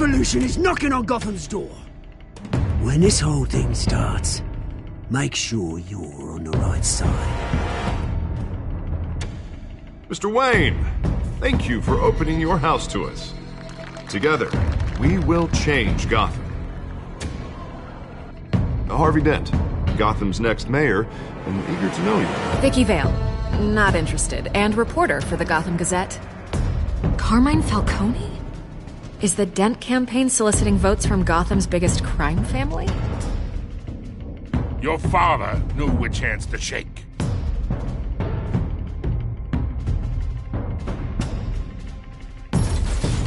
revolution is knocking on Gotham's door. When this whole thing starts, make sure you're on the right side. Mr. Wayne, thank you for opening your house to us. Together, we will change Gotham. Harvey Dent, Gotham's next mayor, and eager to know you. Vicky Vale, not interested, and reporter for the Gotham Gazette. Carmine Falcone? Is the Dent campaign soliciting votes from Gotham's biggest crime family? Your father knew which hands to shake.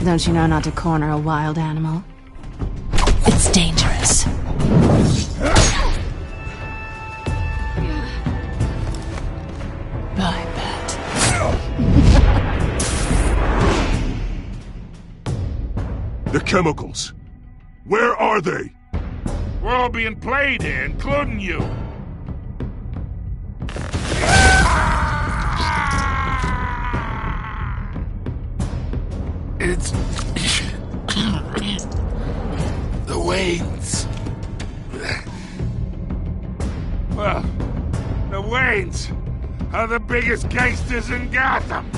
Don't you know not to corner a wild animal? It's dangerous. I bet. The chemicals. Where are they? We're all being played here, including you. It's... the Waynes. Well, the Waynes are the biggest gangsters in Gotham.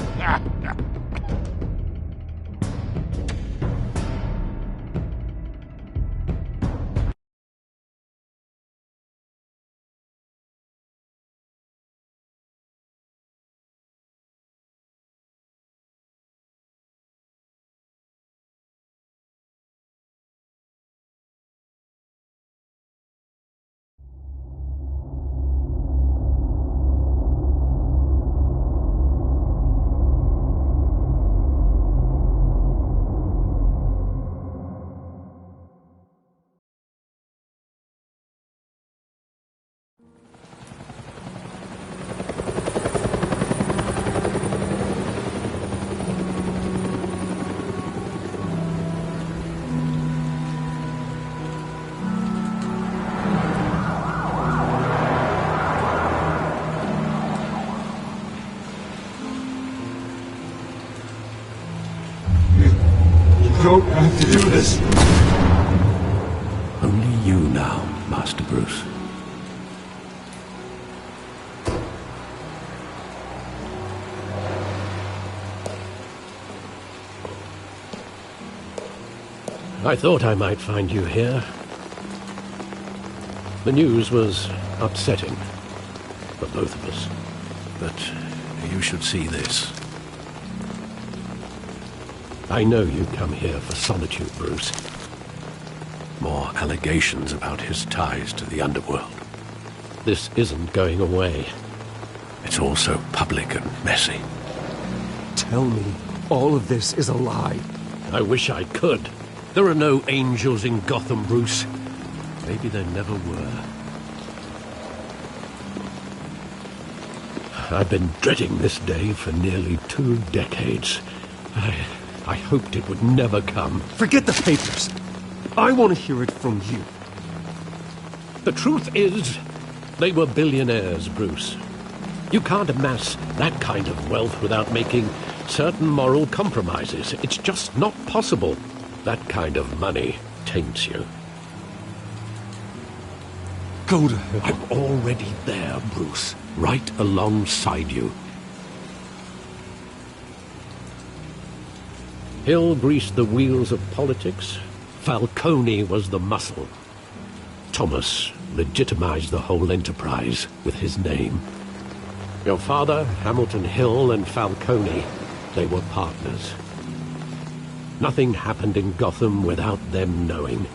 Don't have to do this. Only you now, Master Bruce. I thought I might find you here. The news was upsetting for both of us. But you should see this. I know you come here for solitude, Bruce. More allegations about his ties to the underworld. This isn't going away. It's also public and messy. Tell me all of this is a lie. I wish I could. There are no angels in Gotham, Bruce. Maybe there never were. I've been dreading this day for nearly 2 decades. I hoped it would never come. Forget the papers. I want to hear it from you. The truth is, they were billionaires, Bruce. You can't amass that kind of wealth without making certain moral compromises. It's just not possible. That kind of money taints you. Go to hell. I'm already there, Bruce. Right alongside you. Hill greased the wheels of politics. Falcone was the muscle. Thomas legitimized the whole enterprise with his name. Your father, Hamilton Hill, and Falcone, they were partners. Nothing happened in Gotham without them knowing.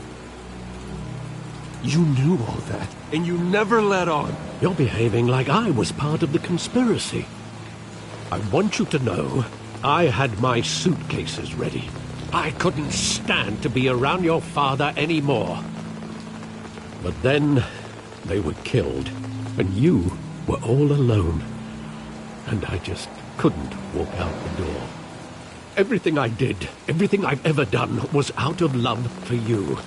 You knew all that, and you never let on. You're behaving like I was part of the conspiracy. I want you to know I had my suitcases ready. I couldn't stand to be around your father anymore. But then they were killed, and you were all alone. And I just couldn't walk out the door. Everything I did, everything I've ever done, was out of love for you.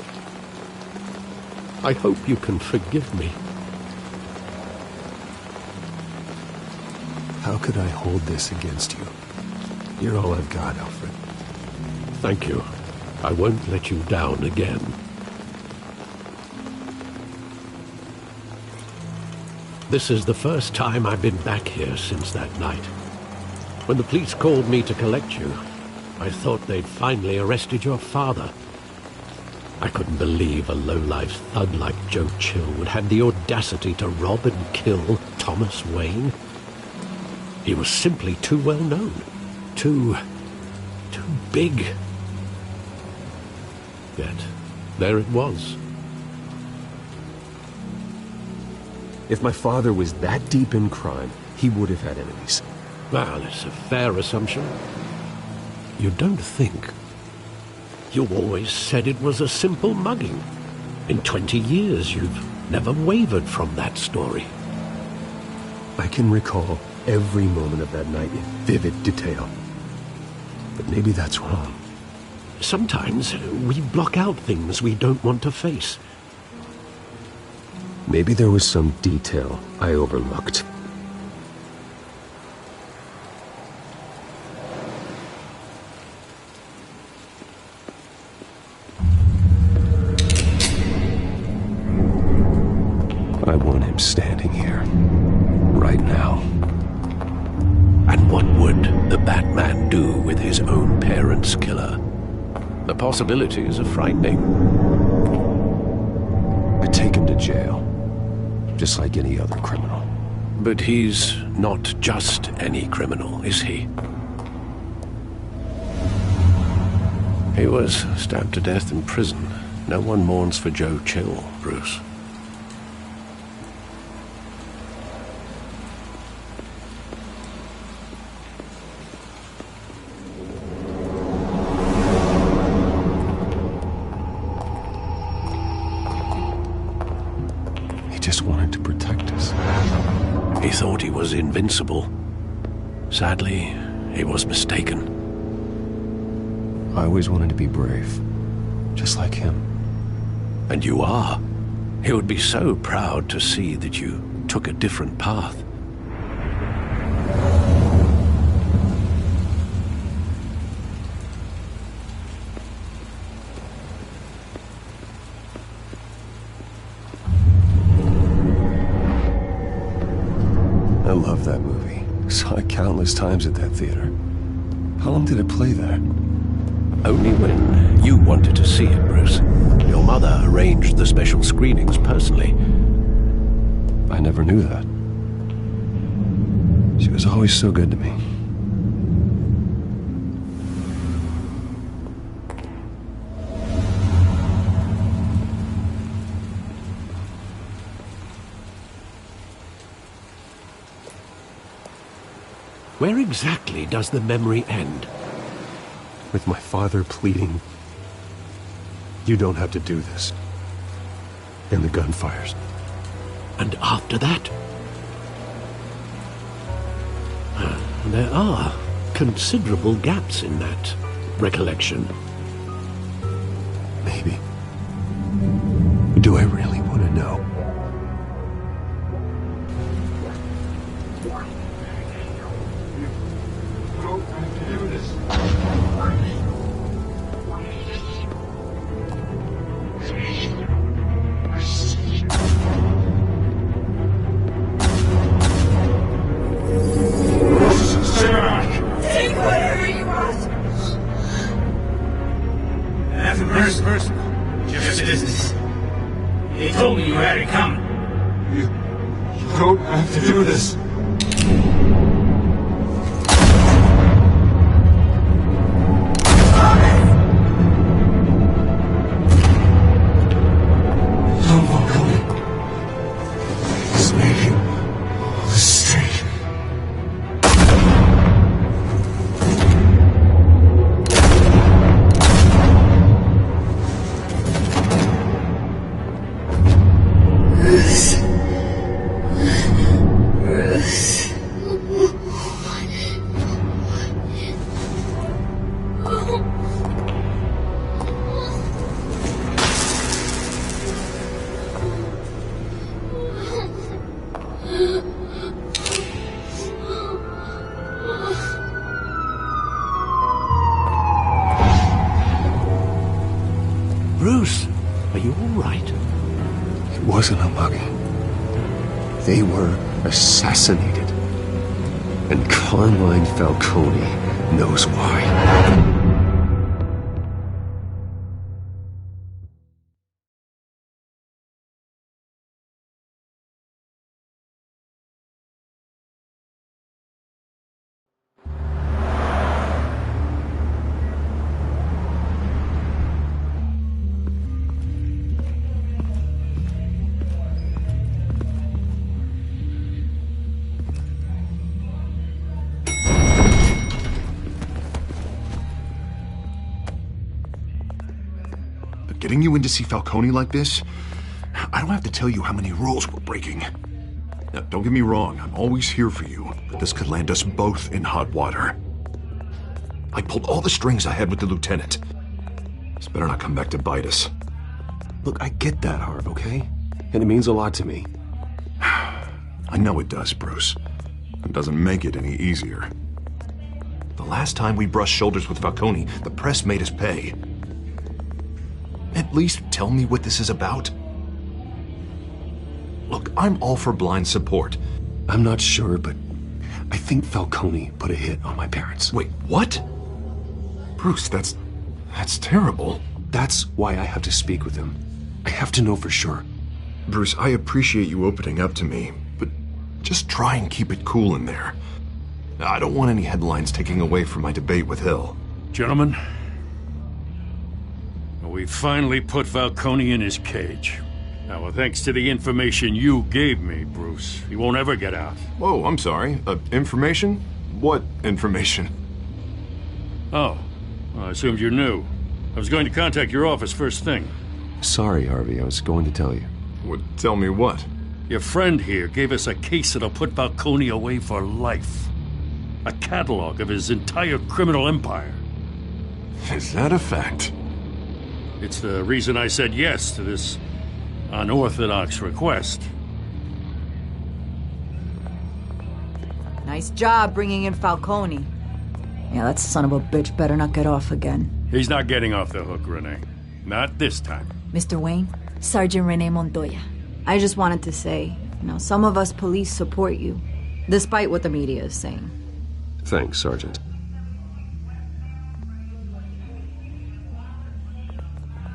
I hope you can forgive me. How could I hold this against you? You're all I've got, Alfred. Thank you. I won't let you down again. This is the first time I've been back here since that night. When the police called me to collect you, I thought they'd finally arrested your father. I couldn't believe a low-life thug like Joe Chill would have the audacity to rob and kill Thomas Wayne. He was simply too well known. Too big. Yet, there it was. If my father was that deep in crime, he would have had enemies. Well, it's a fair assumption. You don't think? You always said it was a simple mugging. In 20 years, you've never wavered from that story. I can recall every moment of that night in vivid detail. But maybe that's wrong. Sometimes we block out things we don't want to face. Maybe there was some detail I overlooked. I want him standing here, right now. And what would the Batman do with his own parents' killer? The possibilities are frightening. I'd take him to jail, just like any other criminal. But he's not just any criminal, is he? He was stabbed to death in prison. No one mourns for Joe Chill, Bruce. Just wanted to protect us. He thought he was invincible. Sadly, he was mistaken. I always wanted to be brave, just like him. And you are. He would be so proud to see that you took a different path. I love that movie. Saw it countless times at that theater. How long did it play there? Only when you wanted to see it, Bruce. Your mother arranged the special screenings personally. I never knew that. She was always so good to me. Where exactly does the memory end? With my father pleading, "You don't have to do this." And the gun fires. And after that? There are considerable gaps in that recollection. Maybe. Do I really want to know? Just business. They told me you had it coming. You don't have to do this. wasn't a mug. They were assassinated. And Carmine Falcone knows why. Getting you in to see Falcone like this? I don't have to tell you how many rules we're breaking. Now, don't get me wrong, I'm always here for you, but this could land us both in hot water. I pulled all the strings I had with the lieutenant. This better not come back to bite us. Look, I get that, Harv, okay? And it means a lot to me. I know it does, Bruce. It doesn't make it any easier. The last time we brushed shoulders with Falcone, the press made us pay. At least tell me what this is about. Look, I'm all for blind support. I'm not sure, but I think Falcone put a hit on my parents. Wait, what? Bruce, that's terrible. That's why I have to speak with him. I have to know for sure. Bruce, I appreciate you opening up to me, but just try and keep it cool in there. I don't want any headlines taking away from my debate with Hill. Gentlemen, we finally put Falcone in his cage. Now, thanks to the information you gave me, Bruce, he won't ever get out. Whoa, I'm sorry. Information? What information? Oh, well, I assumed you knew. I was going to contact your office first thing. Sorry, Harvey, I was going to tell you. Tell me what? Your friend here gave us a case that'll put Falcone away for life. A catalog of his entire criminal empire. Is that a fact? It's the reason I said yes to this unorthodox request. Nice job bringing in Falcone. Yeah, that son of a bitch better not get off again. He's not getting off the hook, Renee. Not this time. Mr. Wayne, Sergeant Renee Montoya. I just wanted to say, some of us police support you, despite what the media is saying. Thanks, Sergeant.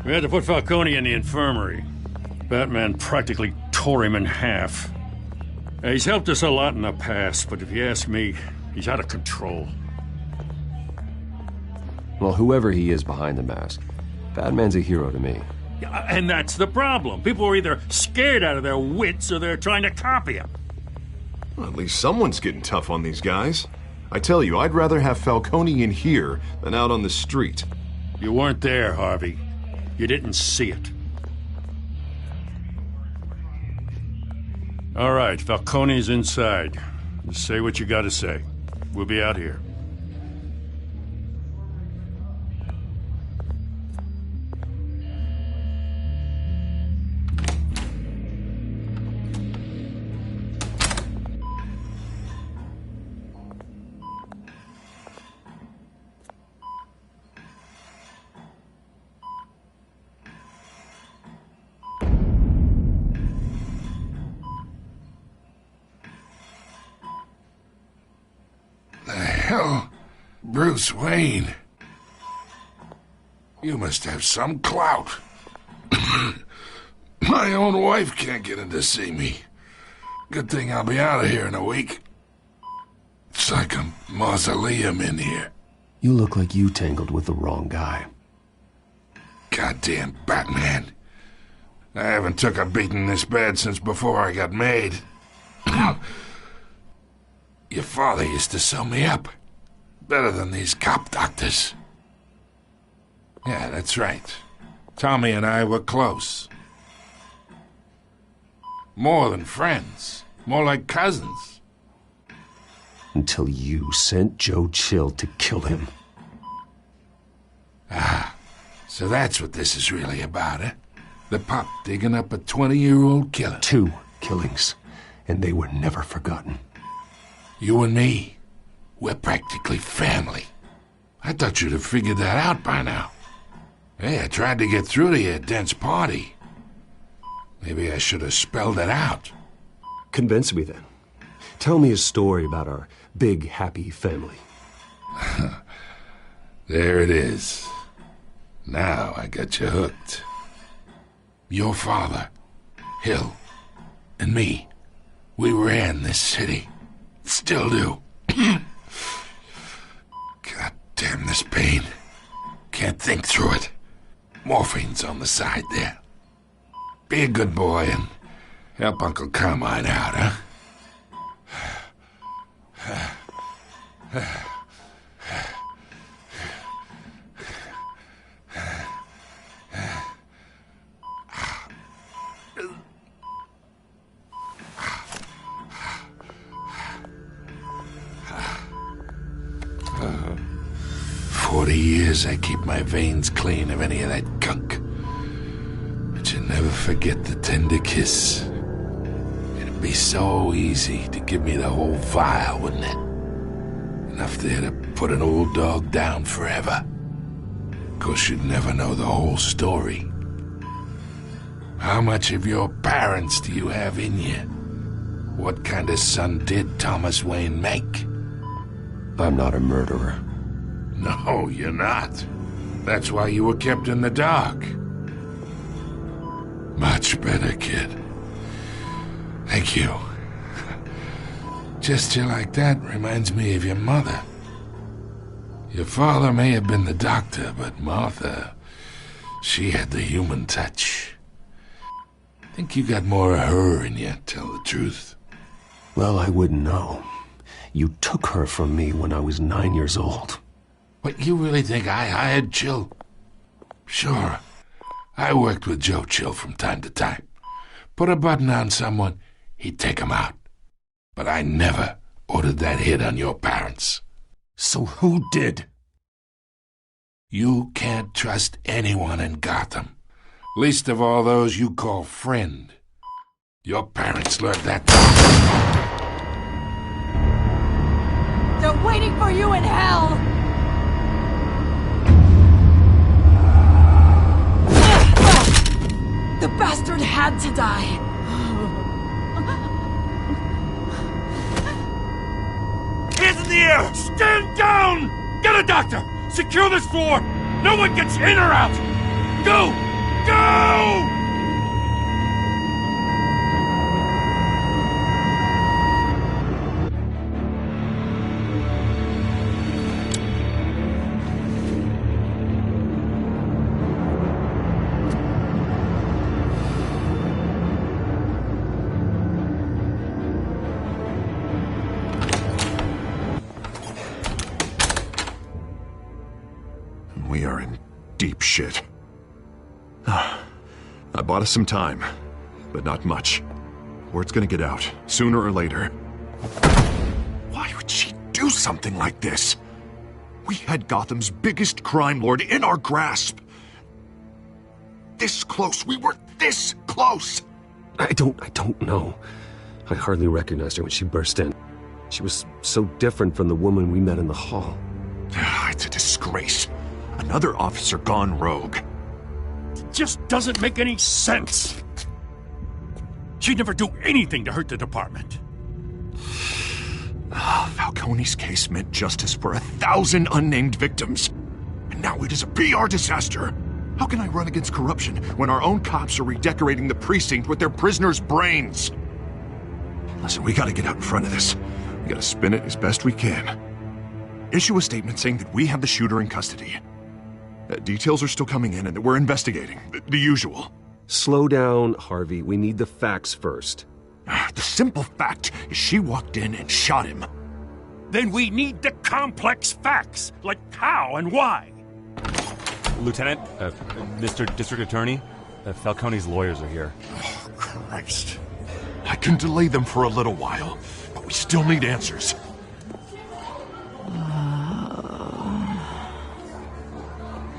We had to put Falcone in the infirmary. Batman practically tore him in half. He's helped us a lot in the past, but if you ask me, he's out of control. Well, whoever he is behind the mask, Batman's a hero to me. Yeah, and that's the problem. People are either scared out of their wits or they're trying to copy him. Well, at least someone's getting tough on these guys. I tell you, I'd rather have Falcone in here than out on the street. You weren't there, Harvey. You didn't see it. All right, Falcone's inside. Just say what you gotta say. We'll be out here. Hell, Bruce Wayne. You must have some clout. My own wife can't get in to see me. Good thing I'll be out of here in a week. It's like a mausoleum in here. You look like you tangled with the wrong guy. Goddamn Batman. I haven't took a beating this bad since before I got made. Your father used to sew me up. Better than these cop doctors. Yeah, that's right. Tommy and I were close. More than friends. More like cousins. Until you sent Joe Chill to kill him. Ah, so that's what this is really about, eh? The pop digging up a 20-year-old killer. 2 killings, and they were never forgotten. You and me, we're practically family. I thought you'd have figured that out by now. Hey, I tried to get through to your dense party. Maybe I should have spelled it out. Convince me then. Tell me a story about our big, happy family. There it is. Now I got you hooked. Your father, Hill, and me, we ran this city. Still do. God damn this pain. Can't think through it. Morphine's on the side there. Be a good boy and help Uncle Carmine out, huh? 40 years I keep my veins clean of any of that gunk. But you never forget the tender kiss. It'd be so easy to give me the whole vial, wouldn't it? Enough there to put an old dog down forever. Of course, you'd never know the whole story. How much of your parents do you have in you? What kind of son did Thomas Wayne make? I'm not a murderer. No, you're not. That's why you were kept in the dark. Much better, kid. Thank you. Gesture like that reminds me of your mother. Your father may have been the doctor, but Martha, she had the human touch. Think you got more of her in you, tell the truth. Well, I wouldn't know. You took her from me when I was 9 years old. What, you really think I hired Chill? Sure. I worked with Joe Chill from time to time. Put a button on someone, he'd take him out. But I never ordered that hit on your parents. So who did? You can't trust anyone in Gotham. Least of all those you call friend. Your parents learned that. They're waiting for you in hell! The bastard had to die. Hands in the air! Stand down! Get a doctor! Secure this floor! No one gets in or out! Go! Go! We are in deep shit. I bought us some time, but not much. Word's gonna get out, sooner or later. Why would she do something like this? We had Gotham's biggest crime lord in our grasp. This close, we were this close! I don't know. I hardly recognized her when she burst in. She was so different from the woman we met in the hall. It's a disgrace. Another officer gone rogue. It just doesn't make any sense. She'd never do anything to hurt the department. Falcone's case meant justice for 1,000 unnamed victims. And now it is a PR disaster. How can I run against corruption when our own cops are redecorating the precinct with their prisoners' brains? Listen, we gotta get out in front of this. We gotta spin it as best we can. Issue a statement saying that we have the shooter in custody. Details are still coming in and that we're investigating. The usual. Slow down, Harvey. We need the facts first. The simple fact is she walked in and shot him. Then we need the complex facts, like how and why. Lieutenant, Mr. District Attorney, Falcone's lawyers are here. Oh, Christ. I can delay them for a little while, but we still need answers.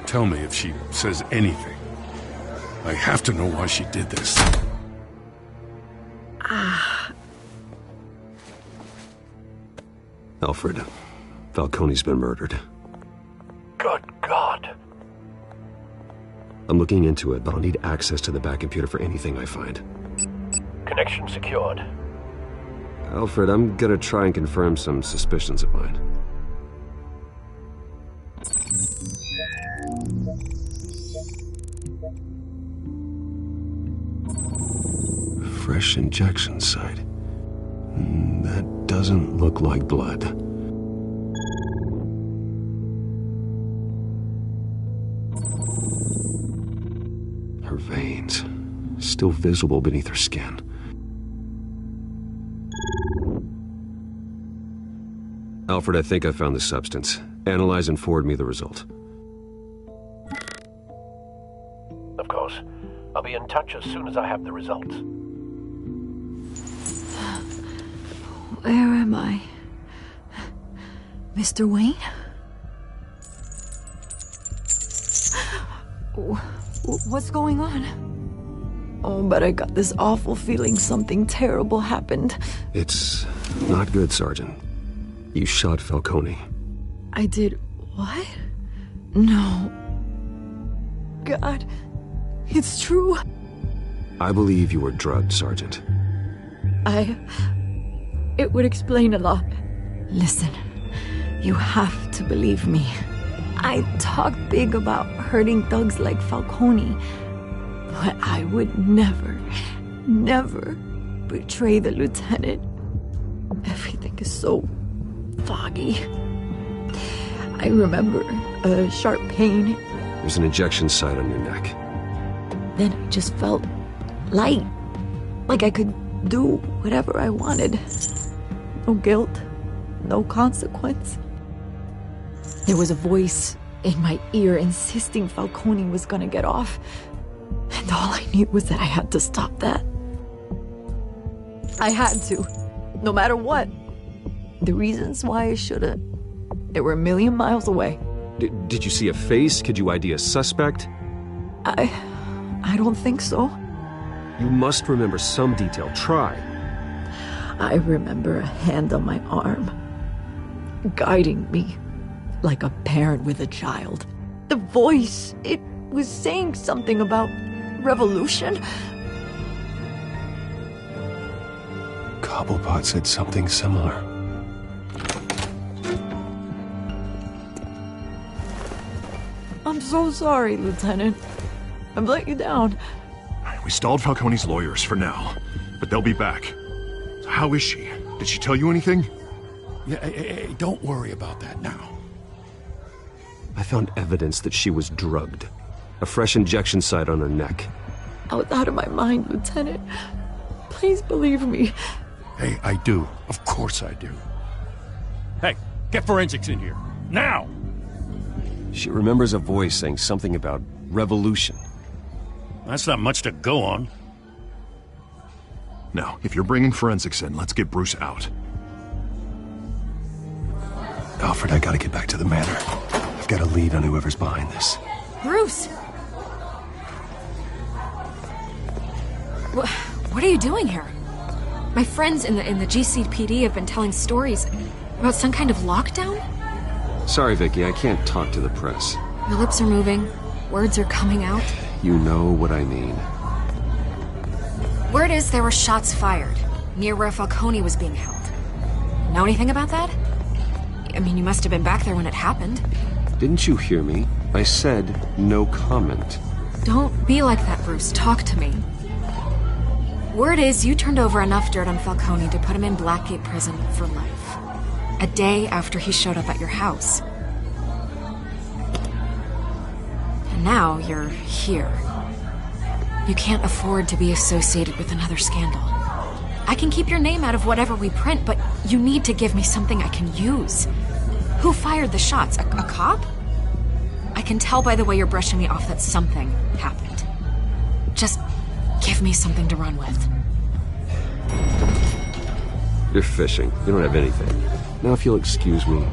Tell me if she says anything. I have to know why she did this. Alfred, Falcone's been murdered. Good God. I'm looking into it, but I'll need access to the back computer for anything I find. Connection secured. Alfred, I'm gonna try and confirm some suspicions of mine. Fresh injection site. That doesn't look like blood. Her veins, still visible beneath her skin. Alfred, I think I found the substance. Analyze and forward me the result. Of course. I'll be in touch as soon as I have the results. Where am I? Mr. Wayne? What's going on? Oh, but I got this awful feeling something terrible happened. It's not good, Sergeant. You shot Falcone. I did what? No. God, it's true. I believe you were drugged, Sergeant. It would explain a lot. Listen, you have to believe me. I talk big about hurting thugs like Falcone, but I would never betray the lieutenant. Everything is so foggy. I remember a sharp pain. There's an injection site on your neck. Then I just felt light, like I could do whatever I wanted. No guilt, no consequence. There was a voice in my ear insisting Falcone was gonna get off. And all I knew was that I had to stop that. I had to, no matter what. The reasons why I shouldn't, they were a million miles away. Did you see a face? Could you ID a suspect? I don't think so. You must remember some detail. Try. I remember a hand on my arm, guiding me like a parent with a child. The voice, it was saying something about revolution. Cobblepot said something similar. I'm so sorry, Lieutenant. I've let you down. We stalled Falcone's lawyers for now, but they'll be back. How is she? Did she tell you anything? Yeah, hey, don't worry about that now. I found evidence that she was drugged. A fresh injection site on her neck. I was out of my mind, Lieutenant. Please believe me. Hey, I do. Of course I do. Hey, get forensics in here. Now! She remembers a voice saying something about revolution. That's not much to go on. Now, if you're bringing forensics in, let's get Bruce out. Alfred, I gotta get back to the manor. I've got a lead on whoever's behind this. Bruce! What are you doing here? My friends in the GCPD have been telling stories about some kind of lockdown? Sorry, Vicky, I can't talk to the press. Your lips are moving. Words are coming out. You know what I mean. Word is there were shots fired near where Falcone was being held. Know anything about that? I mean, you must have been back there when it happened. Didn't you hear me? I said no comment. Don't be like that, Bruce. Talk to me. Word is you turned over enough dirt on Falcone to put him in Blackgate Prison for life. A day after he showed up at your house. And now you're here. You can't afford to be associated with another scandal. I can keep your name out of whatever we print, but you need to give me something I can use. Who fired the shots? A cop? I can tell by the way you're brushing me off that something happened. Just give me something to run with. You're fishing. You don't have anything. Now if you'll excuse me.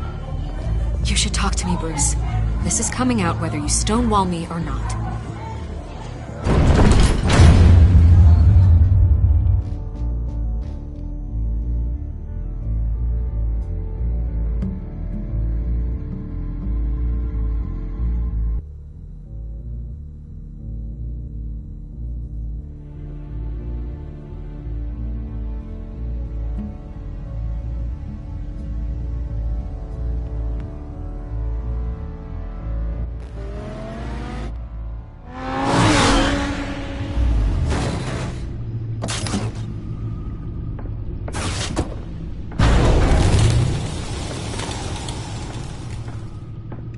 You should talk to me, Bruce. This is coming out whether you stonewall me or not.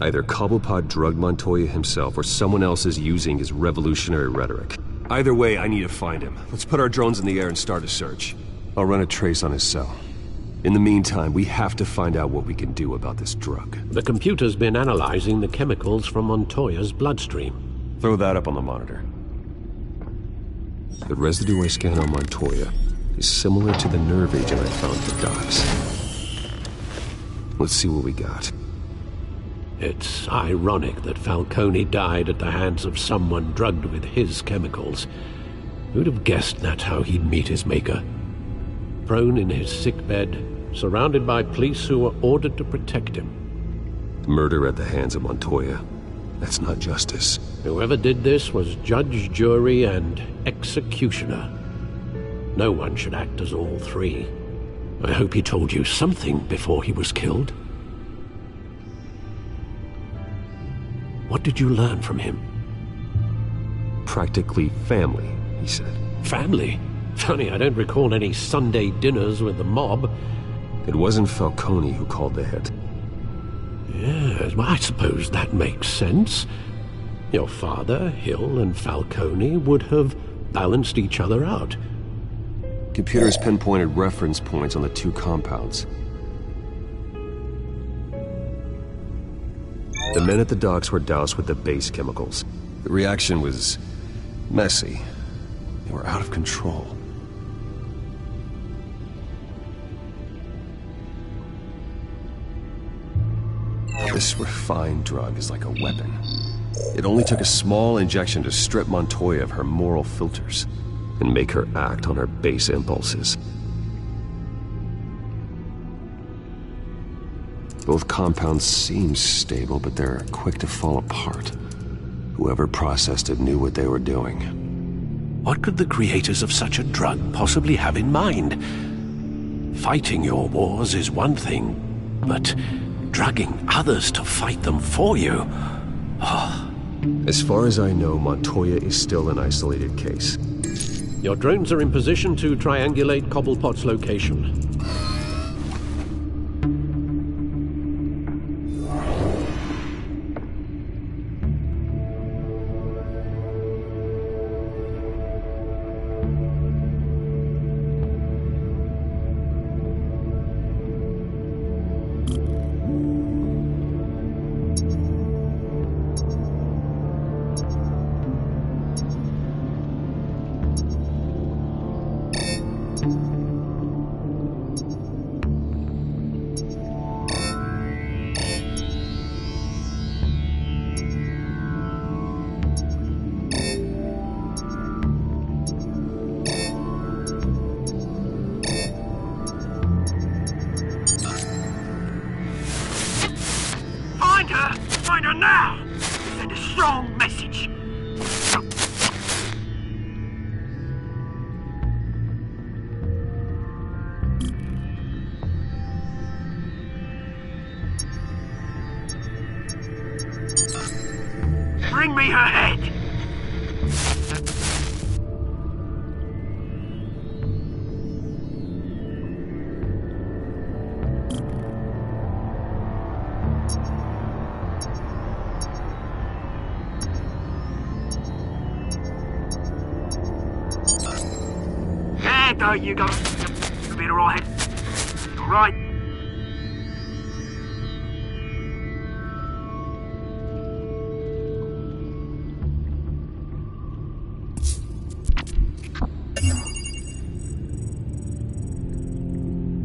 Either Cobblepot drugged Montoya himself or someone else is using his revolutionary rhetoric. Either way, I need to find him. Let's put our drones in the air and start a search. I'll run a trace on his cell. In the meantime, we have to find out what we can do about this drug. The computer's been analyzing the chemicals from Montoya's bloodstream. Throw that up on the monitor. The residue I scanned on Montoya is similar to the nerve agent I found at the docks. Let's see what we got. It's ironic that Falcone died at the hands of someone drugged with his chemicals. Who'd have guessed that's how he'd meet his maker? Prone in his sickbed, surrounded by police who were ordered to protect him. Murder at the hands of Montoya. That's not justice. Whoever did this was judge, jury, and executioner. No one should act as all three. I hope he told you something before he was killed. What did you learn from him? Practically family, he said. Family? Funny, I don't recall any Sunday dinners with the mob. It wasn't Falcone who called the hit. Yes, well, I suppose that makes sense. Your father, Hill, and Falcone would have balanced each other out. Computers pinpointed reference points on the two compounds. The men at the docks were doused with the base chemicals. The reaction was messy. They were out of control. This refined drug is like a weapon. It only took a small injection to strip Montoya of her moral filters and make her act on her base impulses. Both compounds seem stable, but they're quick to fall apart. Whoever processed it knew what they were doing. What could the creators of such a drug possibly have in mind? Fighting your wars is one thing, but drugging others to fight them for you? Oh. As far as I know, Montoya is still an isolated case. Your drones are in position to triangulate Cobblepot's location. Find her now! Send a strong message! Bring me her head! There you go. You'll be alright. Alright.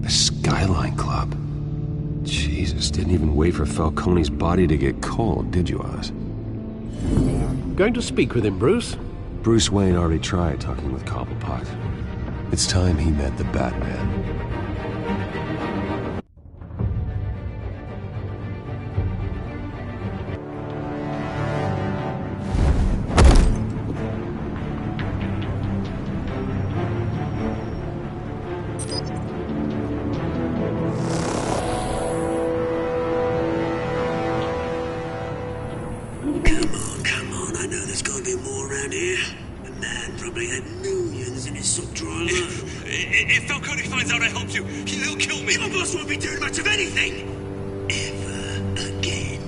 The Skyline Club. Jesus, didn't even wait for Falcone's body to get cold, did you, Oz? Going to speak with him, Bruce? Bruce Wayne already tried talking with Cobblepot. It's time he met the Batman. Come on, I know there's gotta be more around here. The man probably had millions in his sock drawer alone. If Falcone finds out I helped you, he'll kill me. My boss won't be doing much of anything! Ever again.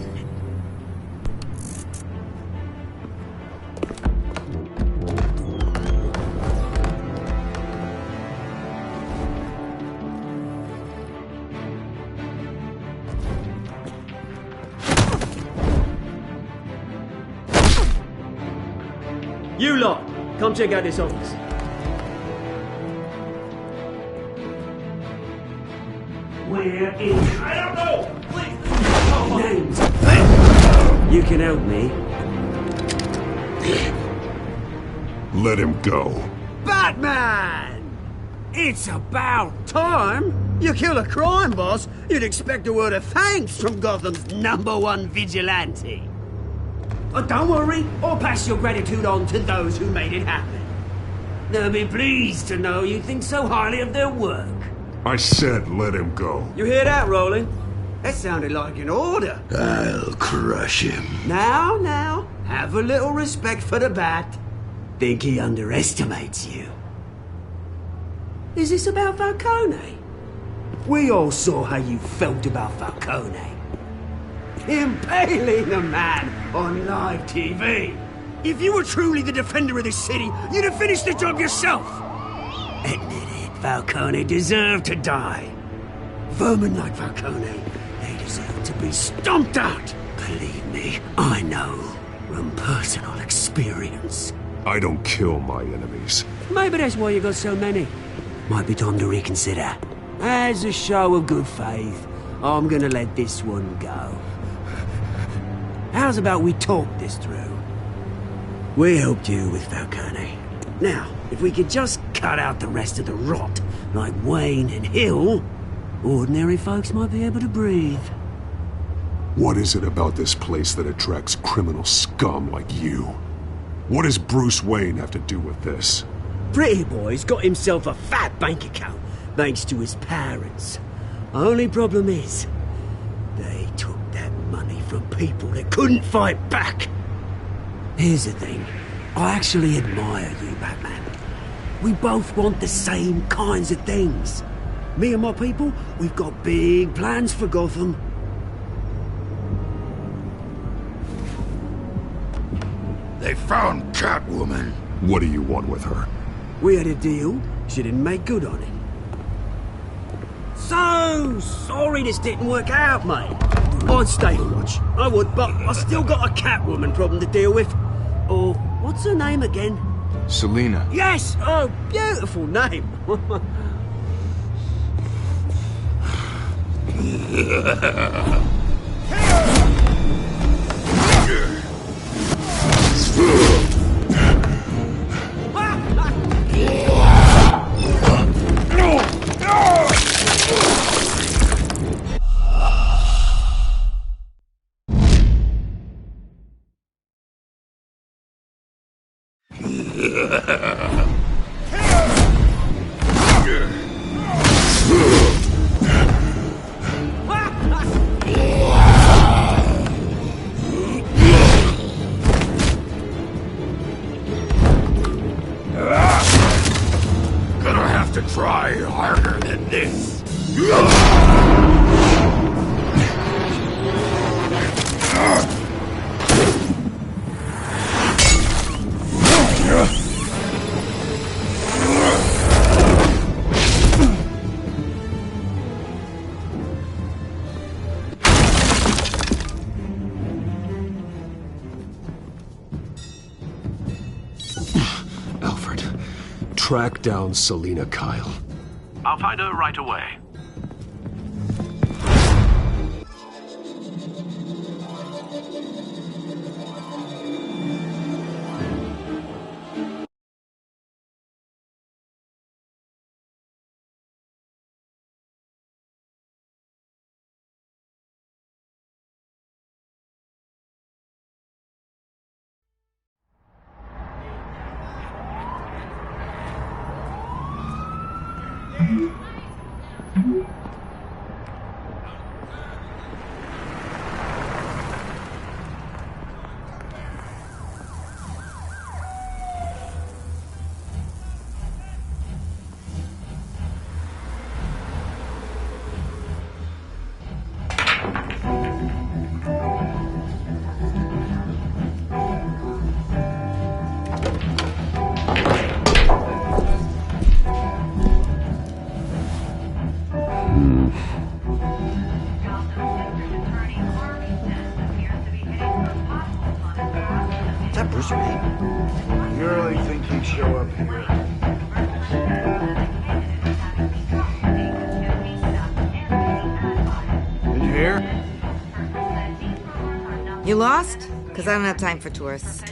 You lot, come check out this office. Where is... I don't know! Please! Names. You can help me. Let him go. Batman! It's about time! You kill a crime boss, you'd expect a word of thanks from Gotham's #1 vigilante. But don't worry, I'll pass your gratitude on to those who made it happen. They'll be pleased to know you think so highly of their work. I said let him go. You hear that, Roland? That sounded like an order. I'll crush him. Now, have a little respect for the Bat. Think he underestimates you. Is this about Falcone? We all saw how you felt about Falcone. Impaling a man on live TV. If you were truly the defender of this city, you'd have finished the job yourself. Admit it, Falcone deserved to die. Vermin like Falcone, they deserve to be stomped out. Believe me, I know from personal experience. I don't kill my enemies. Maybe that's why you got so many. Might be time to reconsider. As a show of good faith, I'm gonna let this one go. How's about we talk this through? We helped you with Falcone. Now, if we could just cut out the rest of the rot, like Wayne and Hill, ordinary folks might be able to breathe. What is it about this place that attracts criminal scum like you? What does Bruce Wayne have to do with this? Pretty Boy's got himself a fat bank account, thanks to his parents. Only problem is, they took that money from people that couldn't fight back. Here's the thing. I actually admire you, Batman. We both want the same kinds of things. Me and my people, we've got big plans for Gotham. They found Catwoman. What do you want with her? We had a deal. She didn't make good on it. So sorry this didn't work out, mate. I'd stay on watch. I would, but I still got a Catwoman problem to deal with. Or, what's her name again? Selina. Yes! Oh, beautiful name. Gonna have to try harder than this. Alfred, track down Selina Kyle. I'll find her right away. doctor's right. You really think he'd show up here? Did you hear? You lost? Because I don't have time for tourists.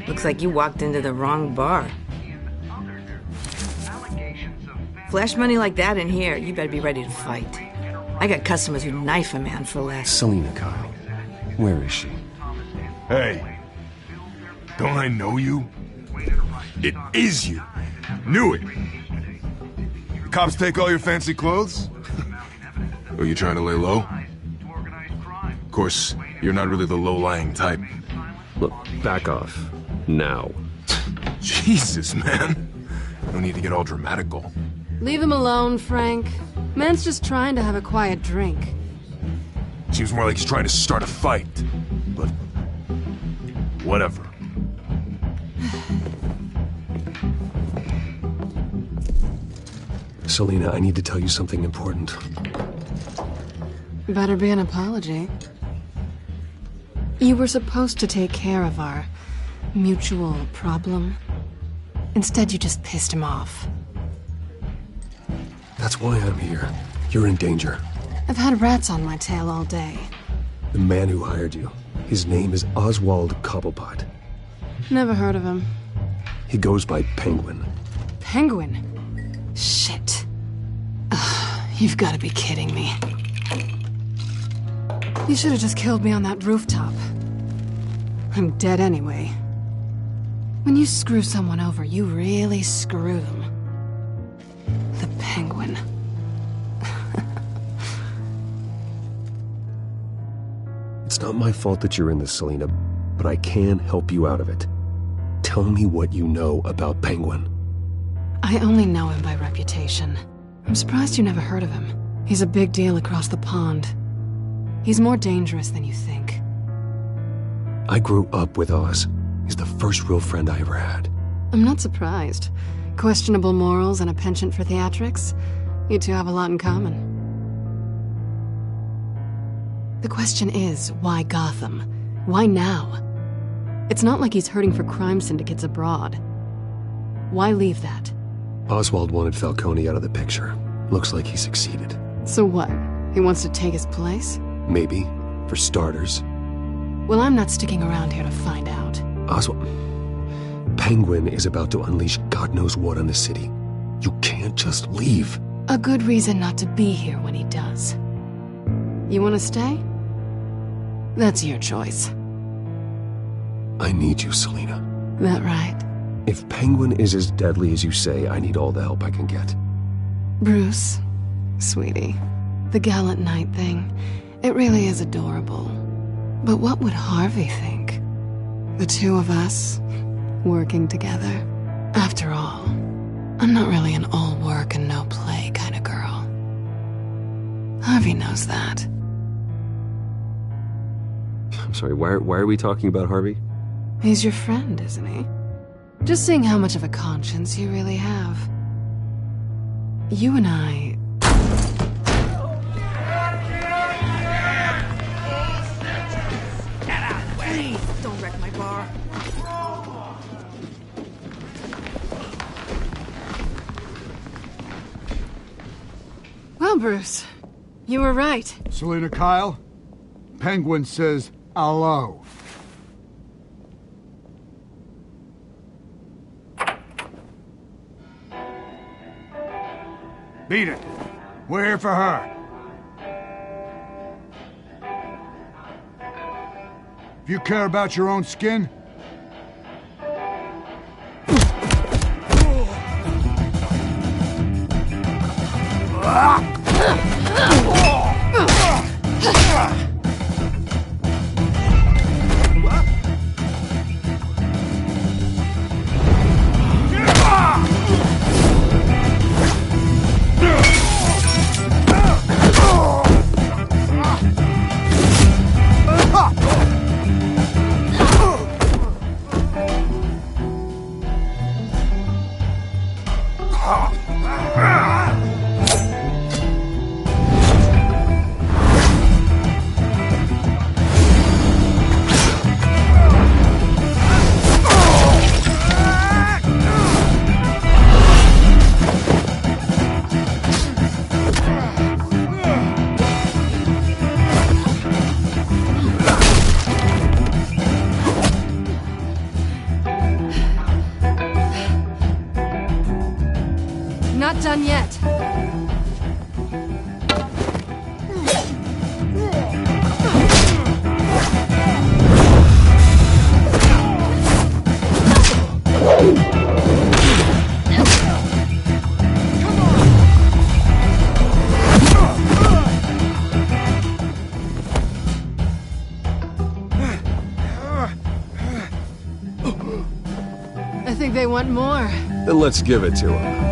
Looks like you walked into the wrong bar. Flash money like that in here, you better be ready to fight. I got customers who knife a man for less. Selina Kyle. Where is she? Hey. Don't I know you? It is you. Knew it. Cops take all your fancy clothes? Are you trying to lay low? Of course, you're not really the low-lying type. Look, back off. Now. Jesus, man. No need to get all dramatical. Leave him alone, Frank. Man's just trying to have a quiet drink. Seems more like he's trying to start a fight. But... whatever. Selina, I need to tell you something important. Better be an apology. You were supposed to take care of our mutual problem. Instead, you just pissed him off. That's why I'm here. You're in danger. I've had rats on my tail all day. The man who hired you, his name is Oswald Cobblepot. Never heard of him. He goes by Penguin. Penguin? Shit. Ugh, you've got to be kidding me. You should have just killed me on that rooftop. I'm dead anyway. When you screw someone over, you really screw them. The Penguin. It's not my fault that you're in this, Selina, but I can help you out of it. Tell me what you know about Penguin. I only know him by reputation. I'm surprised you never heard of him. He's a big deal across the pond. He's more dangerous than you think. I grew up with Oz. He's the first real friend I ever had. I'm not surprised. Questionable morals and a penchant for theatrics. You two have a lot in common. The question is, why Gotham? Why now? It's not like he's hurting for crime syndicates abroad. Why leave that? Oswald wanted Falcone out of the picture. Looks like he succeeded. So what? He wants to take his place? Maybe. For starters. Well, I'm not sticking around here to find out. Oswald... Penguin is about to unleash God knows what on the city. You can't just leave. A good reason not to be here when he does. You want to stay? That's your choice. I need you, Selina. That right? If Penguin is as deadly as you say, I need all the help I can get. Bruce, sweetie, the gallant knight thing, it really is adorable. But what would Harvey think? The two of us, working together. After all, I'm not really an all work and no play kind of girl. Harvey knows that. I'm sorry, why are we talking about Harvey? He's your friend, isn't he? Just seeing how much of a conscience you really have. You and I... Get out of the way! Please, don't wreck my bar. Well, Bruce, you were right. Selina Kyle, Penguin says hello. Beat it. We're here for her. If you care about your own skin, can't! I think they want more. Then let's give it to him.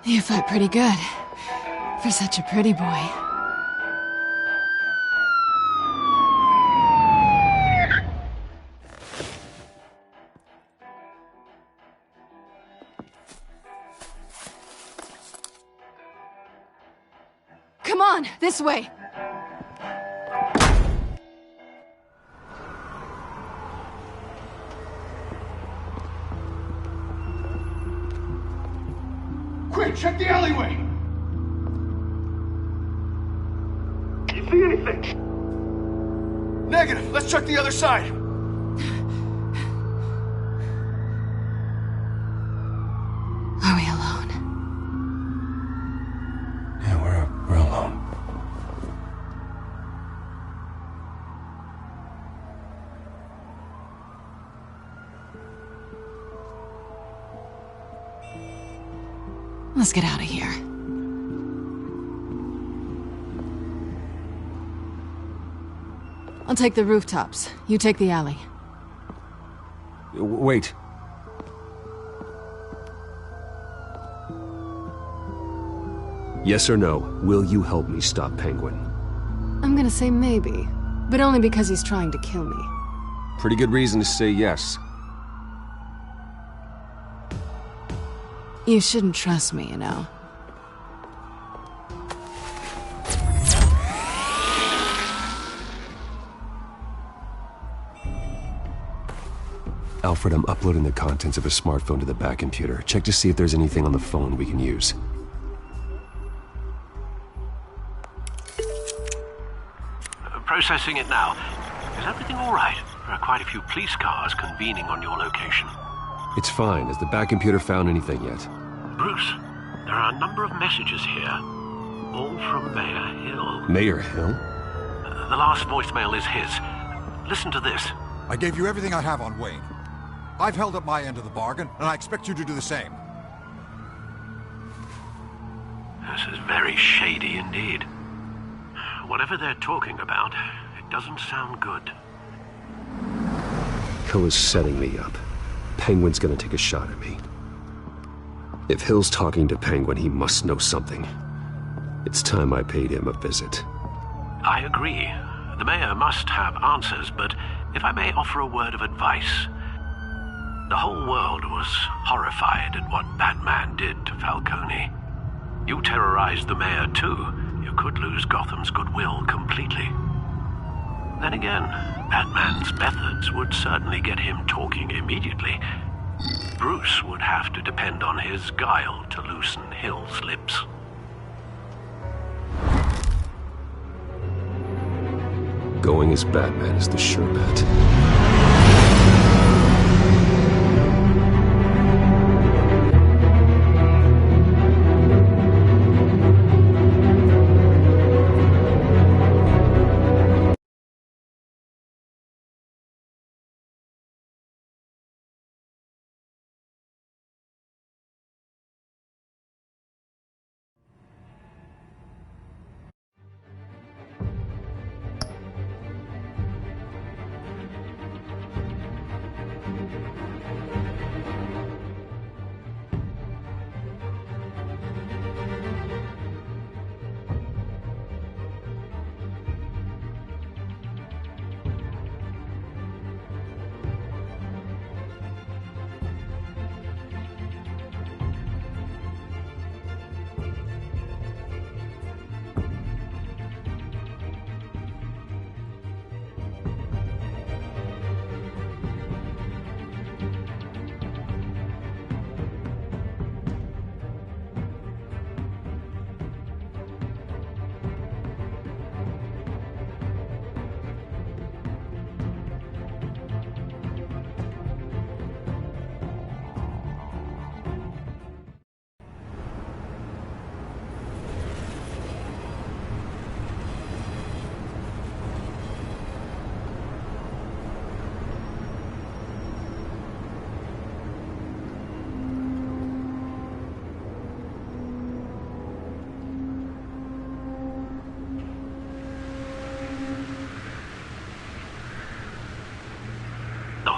You fight pretty good. For such a pretty boy. Come on, this way! Quick, check the alleyway! You see anything? Negative. Let's check the other side. Are we alone? Yeah, we're alone. Let's get out of here. I'll take the rooftops. You take the alley. Wait. Yes or no, will you help me stop Penguin? I'm gonna say maybe, but only because he's trying to kill me. Pretty good reason to say yes. You shouldn't trust me, you know. Alfred, I'm uploading the contents of a smartphone to the back computer. Check to see if there's anything on the phone we can use. Processing it now. Is everything all right? There are quite a few police cars convening on your location. It's fine. Has the back computer found anything yet? Bruce, there are a number of messages here, all from Mayor Hill. Mayor Hill? The last voicemail is his. Listen to this. I gave you everything I have on Wayne. I've held up my end of the bargain, and I expect you to do the same. This is very shady indeed. Whatever they're talking about, it doesn't sound good. Hill is setting me up. Penguin's gonna take a shot at me. If Hill's talking to Penguin, he must know something. It's time I paid him a visit. I agree. The mayor must have answers, but if I may offer a word of advice. The whole world was horrified at what Batman did to Falcone. You terrorized the mayor too. You could lose Gotham's goodwill completely. Then again, Batman's methods would certainly get him talking immediately. Bruce would have to depend on his guile to loosen Hill's lips. Going as Batman is the sure bet.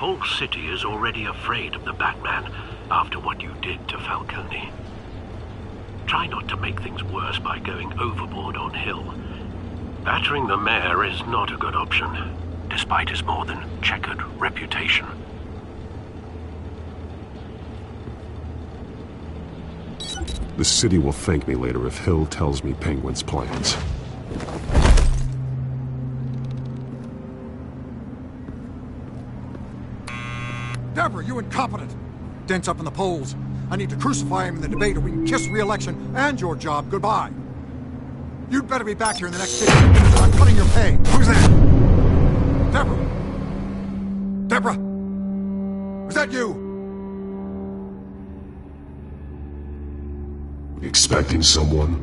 whole city is already afraid of the Batman after what you did to Falcone. Try not to make things worse by going overboard on Hill. Battering the mayor is not a good option, despite his more than checkered reputation. The city will thank me later if Hill tells me Penguin's plans. Deborah, you incompetent! Dent's up in the polls. I need to crucify him in the debate or we can kiss re-election and your job goodbye. You'd better be back here in the next 50 minutes or I'm cutting your pay. Who's that? Deborah! Deborah! Was that you? Expecting someone?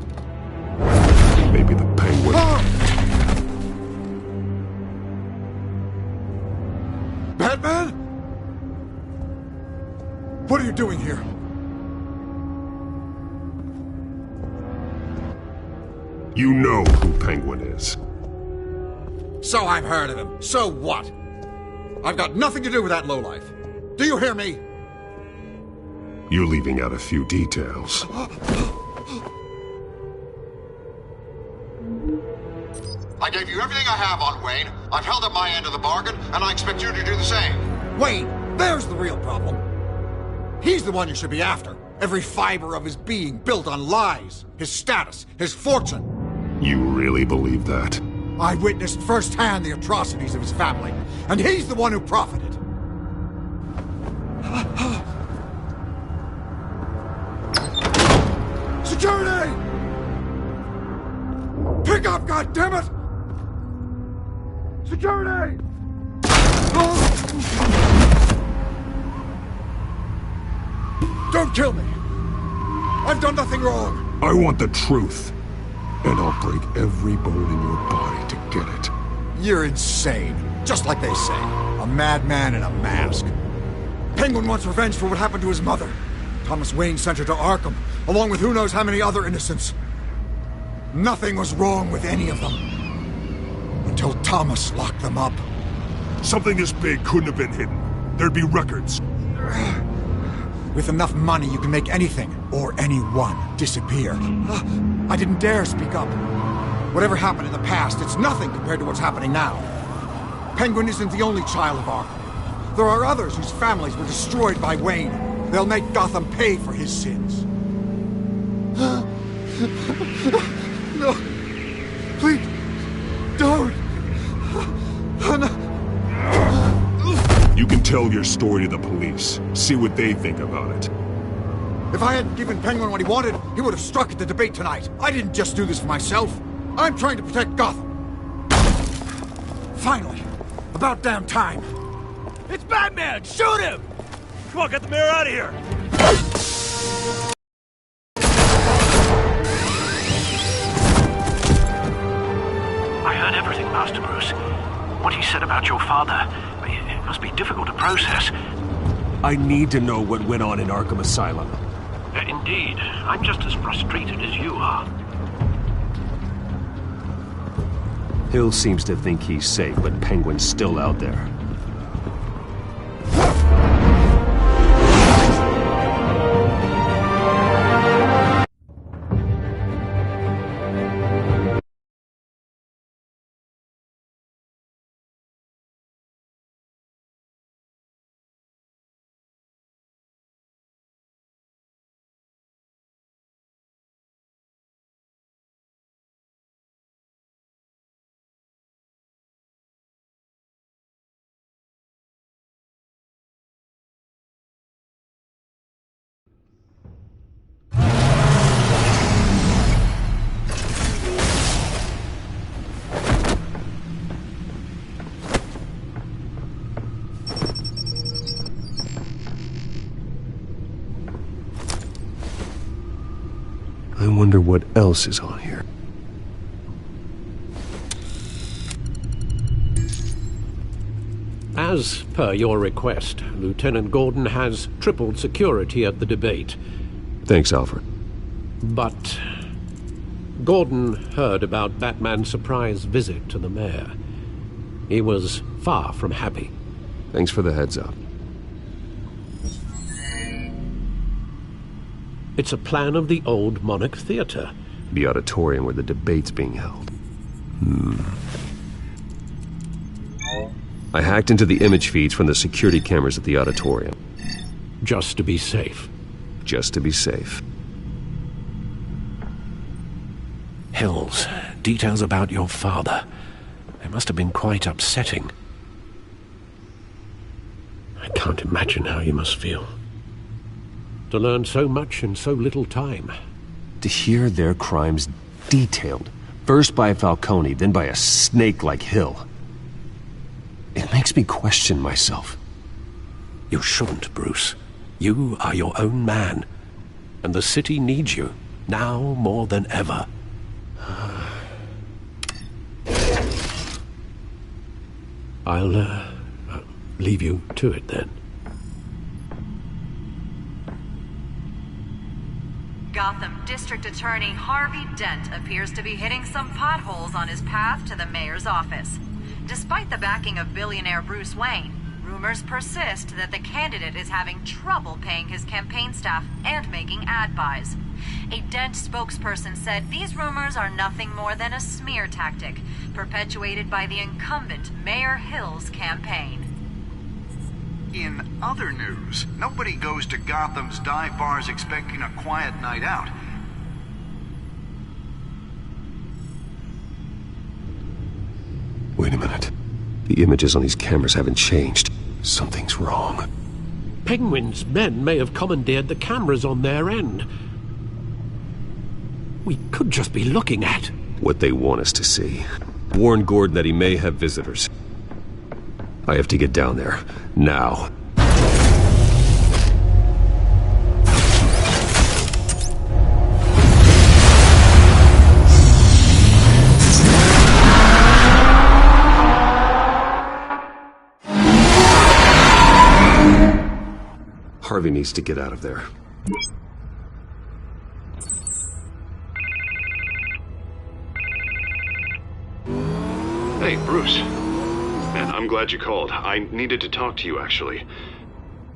Maybe the Penguin? Batman? What are you doing here? You know who Penguin is. So I've heard of him. So what? I've got nothing to do with that lowlife. Do you hear me? You're leaving out a few details. I gave you everything I have on Wayne. I've held up my end of the bargain, and I expect you to do the same. Wayne, there's the real problem. He's the one you should be after. Every fiber of his being built on lies. His status, his fortune. You really believe that? I witnessed firsthand the atrocities of his family, and he's the one who profited. Security! Pick up, goddammit! Security! Don't kill me! I've done nothing wrong! I want the truth. And I'll break every bone in your body to get it. You're insane. Just like they say. A madman in a mask. Penguin wants revenge for what happened to his mother. Thomas Wayne sent her to Arkham, along with who knows how many other innocents. Nothing was wrong with any of them. Until Thomas locked them up. Something this big couldn't have been hidden. There'd be records. With enough money, you can make anything, or anyone, disappear. I didn't dare speak up. Whatever happened in the past, it's nothing compared to what's happening now. Penguin isn't the only child of Arkham. There are others whose families were destroyed by Wayne. They'll make Gotham pay for his sins. No. Please. Don't. You can tell your story to the police. See what they think about it. If I hadn't given Penguin what he wanted, he would have struck at the debate tonight. I didn't just do this for myself. I'm trying to protect Gotham. Finally. About damn time. It's Batman! Shoot him! Come on, get the mayor out of here! I heard everything, Master Bruce. What he said about your father, it must be difficult to process. I need to know what went on in Arkham Asylum. Indeed. I'm just as frustrated as you are. Hill seems to think he's safe, but Penguin's still out there. I wonder what else is on here. As per your request, Lieutenant Gordon has tripled security at the debate. Thanks, Alfred. But Gordon heard about Batman's surprise visit to the mayor. He was far from happy. Thanks for the heads up. It's a plan of the old Monarch Theatre. The auditorium where the debate's being held. I hacked into the image feeds from the security cameras at the auditorium. Just to be safe. Just to be safe. Hills, details about your father. They must have been quite upsetting. I can't imagine how you must feel. To learn so much in so little time. To hear their crimes detailed, first by Falcone, then by a snake like Hill. It makes me question myself. You shouldn't, Bruce. You are your own man. And the city needs you, now more than ever. I'll leave you to it then. Gotham District Attorney Harvey Dent appears to be hitting some potholes on his path to the mayor's office. Despite the backing of billionaire Bruce Wayne, rumors persist that the candidate is having trouble paying his campaign staff and making ad buys. A Dent spokesperson said these rumors are nothing more than a smear tactic, perpetuated by the incumbent Mayor Hill's campaign. In other news, nobody goes to Gotham's dive bars expecting a quiet night out. Wait a minute. The images on these cameras haven't changed. Something's wrong. Penguin's men may have commandeered the cameras on their end. We could just be looking at what they want us to see. Warn Gordon that he may have visitors. I have to get down there. Now. Harvey needs to get out of there. Hey, Bruce. Man, I'm glad you called. I needed to talk to you, actually.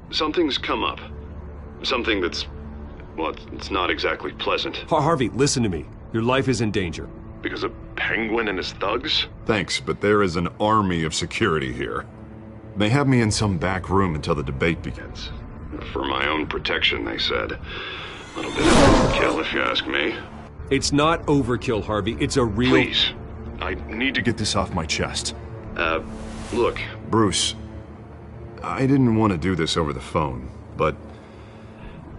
Something's come up. Something that's... well, it's not exactly pleasant. Harvey, listen to me. Your life is in danger. Because of Penguin and his thugs? Thanks, but there is an army of security here. They have me in some back room until the debate begins. For my own protection, they said. A little bit of overkill, if you ask me. It's not overkill, Harvey. It's a real... Please. I need to get this off my chest. Look, Bruce. I didn't want to do this over the phone, but...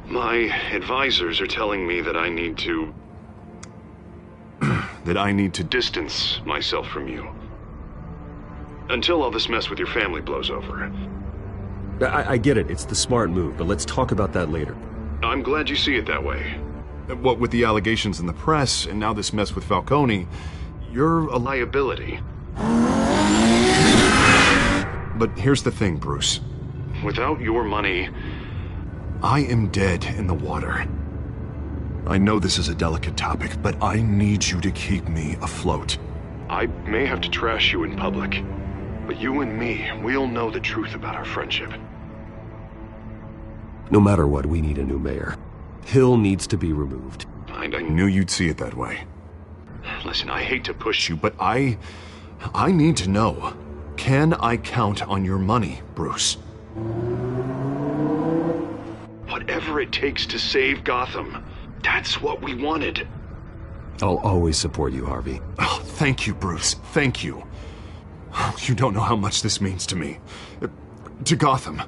my advisors are telling me that I need to... that I need to distance myself from you. Until all this mess with your family blows over. I get it. It's the smart move, but let's talk about that later. I'm glad you see it that way. What with the allegations in the press, and now this mess with Falcone, you're a liability. But here's the thing, Bruce. Without your money, I am dead in the water. I know this is a delicate topic, but I need you to keep me afloat. I may have to trash you in public, but you and me, we'll know the truth about our friendship. No matter what, we need a new mayor. Hill needs to be removed. I knew you'd see it that way. Listen, I hate to push you, but I need to know. Can I count on your money, Bruce? Whatever it takes to save Gotham. That's what we wanted. I'll always support you, Harvey. Oh, thank you, Bruce. Thank you. You don't know how much this means to me. To Gotham.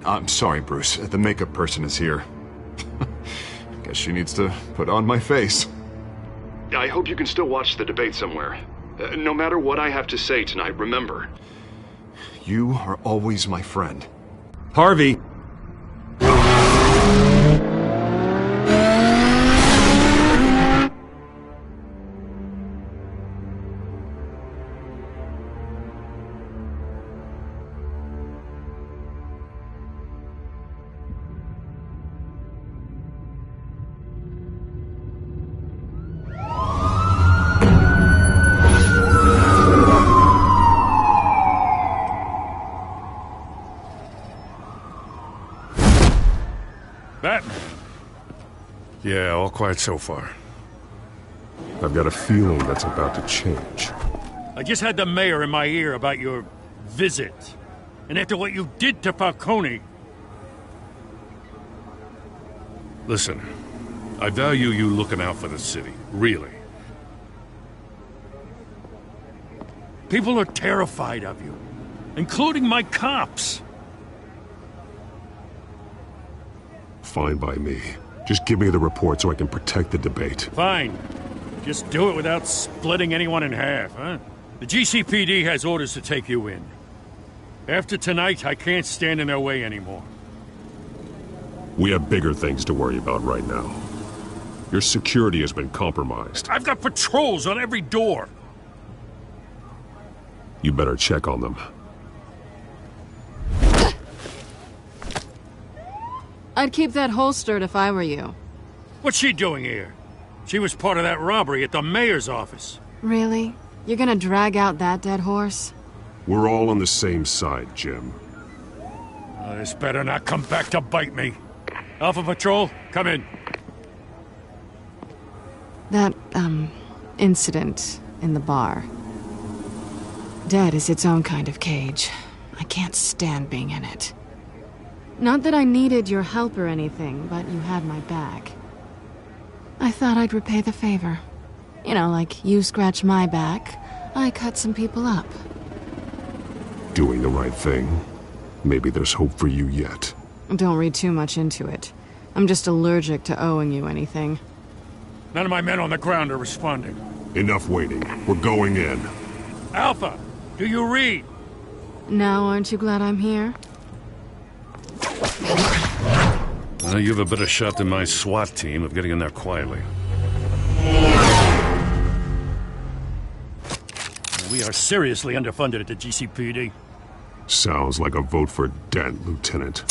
I'm sorry, Bruce. The makeup person is here. Guess she needs to put on my face. I hope you can still watch the debate somewhere. No matter what I have to say tonight, remember. You are always my friend. Harvey! Batman? Yeah, all quiet so far. I've got a feeling that's about to change. I just had the mayor in my ear about your visit. And after what you did to Falcone... Listen, I value you looking out for the city, really. People are terrified of you, including my cops. Fine by me. Just give me the report so I can protect the debate. Fine. Just do it without splitting anyone in half, huh? The GCPD has orders to take you in. After tonight, I can't stand in their way anymore. We have bigger things to worry about right now. Your security has been compromised. I've got patrols on every door. You better check on them. I'd keep that holstered if I were you. What's she doing here? She was part of that robbery at the mayor's office. Really? You're gonna drag out that dead horse? We're all on the same side, Jim. This better not come back to bite me. Alpha Patrol, come in. That, incident in the bar. Dead is its own kind of cage. I can't stand being in it. Not that I needed your help or anything, but you had my back. I thought I'd repay the favor. You know, like you scratch my back, I cut some people up. Doing the right thing. Maybe there's hope for you yet. Don't read too much into it. I'm just allergic to owing you anything. None of my men on the ground are responding. Enough waiting. We're going in. Alpha, do you read? Now, aren't you glad I'm here? You have a better shot than my SWAT team of getting in there quietly. We are seriously underfunded at the GCPD. Sounds like a vote for Dent, Lieutenant.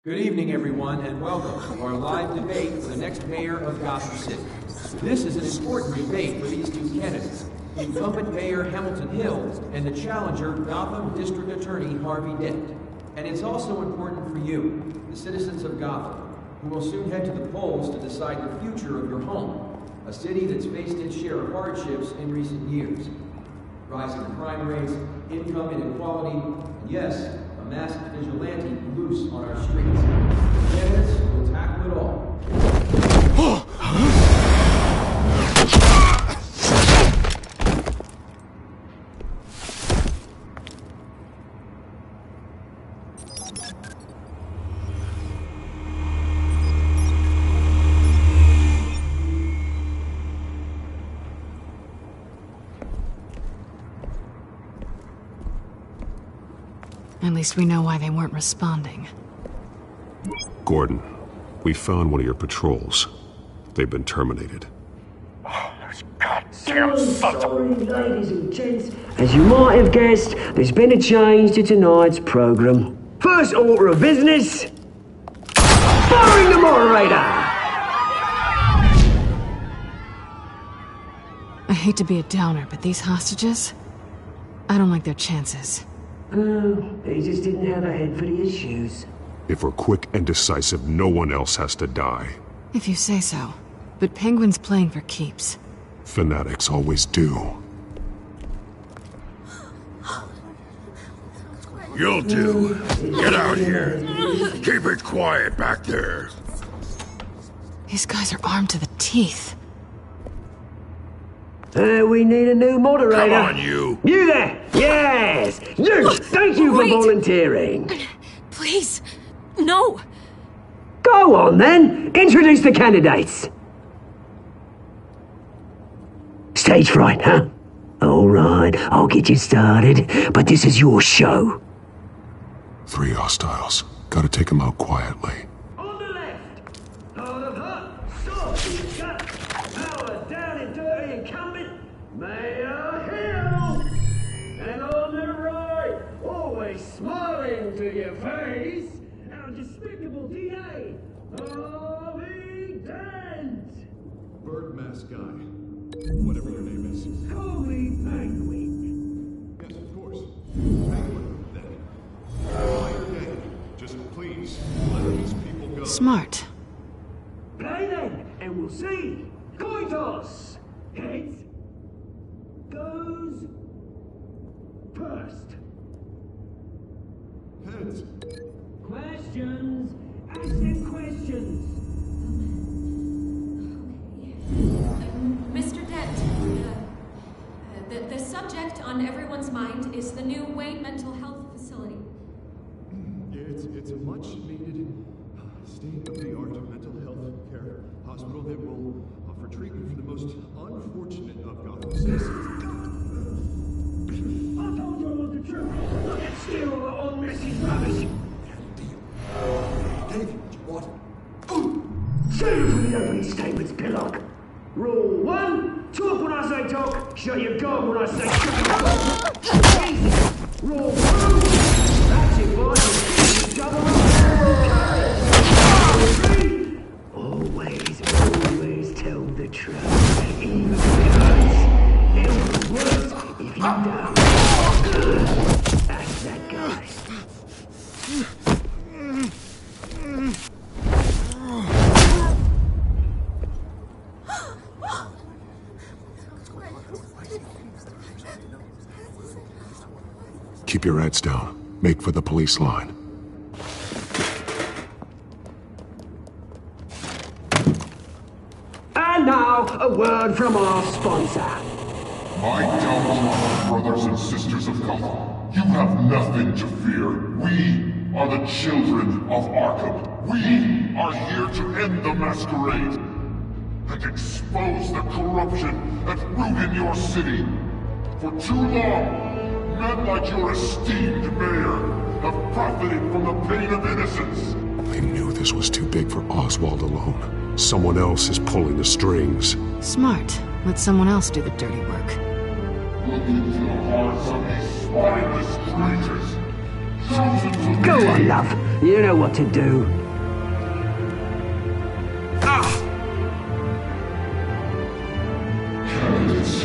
Good evening, everyone, and welcome to our live debate for the next mayor of Gotham City. This is an important debate for these two candidates, incumbent Mayor Hamilton Hill and the challenger Gotham District Attorney Harvey Dent. And it's also important for you, the citizens of Gotham, who will soon head to the polls to decide the future of your home, a city that's faced its share of hardships in recent years. Rising crime rates, income inequality, and yes, a masked vigilante loose on our streets. The candidates will tackle it all. At least we know why they weren't responding. Gordon, we found one of your patrols. They've been terminated. So sorry, ladies and gents. As you might have guessed, there's been a change to tonight's programme. First order of business... firing the moderator! I hate to be a downer, but these hostages... I don't like their chances. Oh, they just didn't have a head for the issues. If we're quick and decisive, no one else has to die. If you say so. But Penguin's playing for keeps. Fanatics always do. You'll do. Get out here. Keep it quiet back there. These guys are armed to the teeth. We need a new moderator. Come on, you. You there! Yes! You! Thank you for volunteering. Please, no. Go on, then. Introduce the candidates. Stage fright, huh? All right, I'll get you started, but this is your show. 3 hostiles. Gotta take them out quietly. On the left, Lord of Hutt, sword in the gut, power down and dirty incumbent, Mayor Hill. And on the right, always smiling to your face, our despicable DA, Harvey Dent. Bird mask guy. Whatever your name is. Call me Penguin. Just please, let these people go. Smart. Play then, and we'll see. Coin toss. Heads goes first. Heads. Questions. Ask them questions. Mr. Dent, the subject on everyone's mind is the new Wayne Mental Health Facility. Yeah, it's a much-needed state-of-the-art mental health care hospital that will offer treatment for the most unfortunate of Gotham citizens. I told you I want the truth. Look at steal all the old messy rubbish. Gave you what you wanted. Save it for the opening statements, Pillock. Rule 1, talk when I say talk, shut your gob when I say shut. Rule 2, that's it, boys. Each other up. Rule 3, always tell the truth, even because it'll be worse if you don't. That's that guy. Keep your heads down. Make for the police line. And now, a word from our sponsor. My downfall, brothers and sisters of Gotham. You have nothing to fear. We are the children of Arkham. We are here to end the masquerade and expose the corruption at root in your city. For too long, men like your esteemed mayor have profited from the pain of innocence. I knew this was too big for Oswald alone. Someone else is pulling the strings. Smart. Let someone else do the dirty work. Look into the hearts of these spineless creatures. Chosen to Go lead. on, love. You know what to do. Candidates,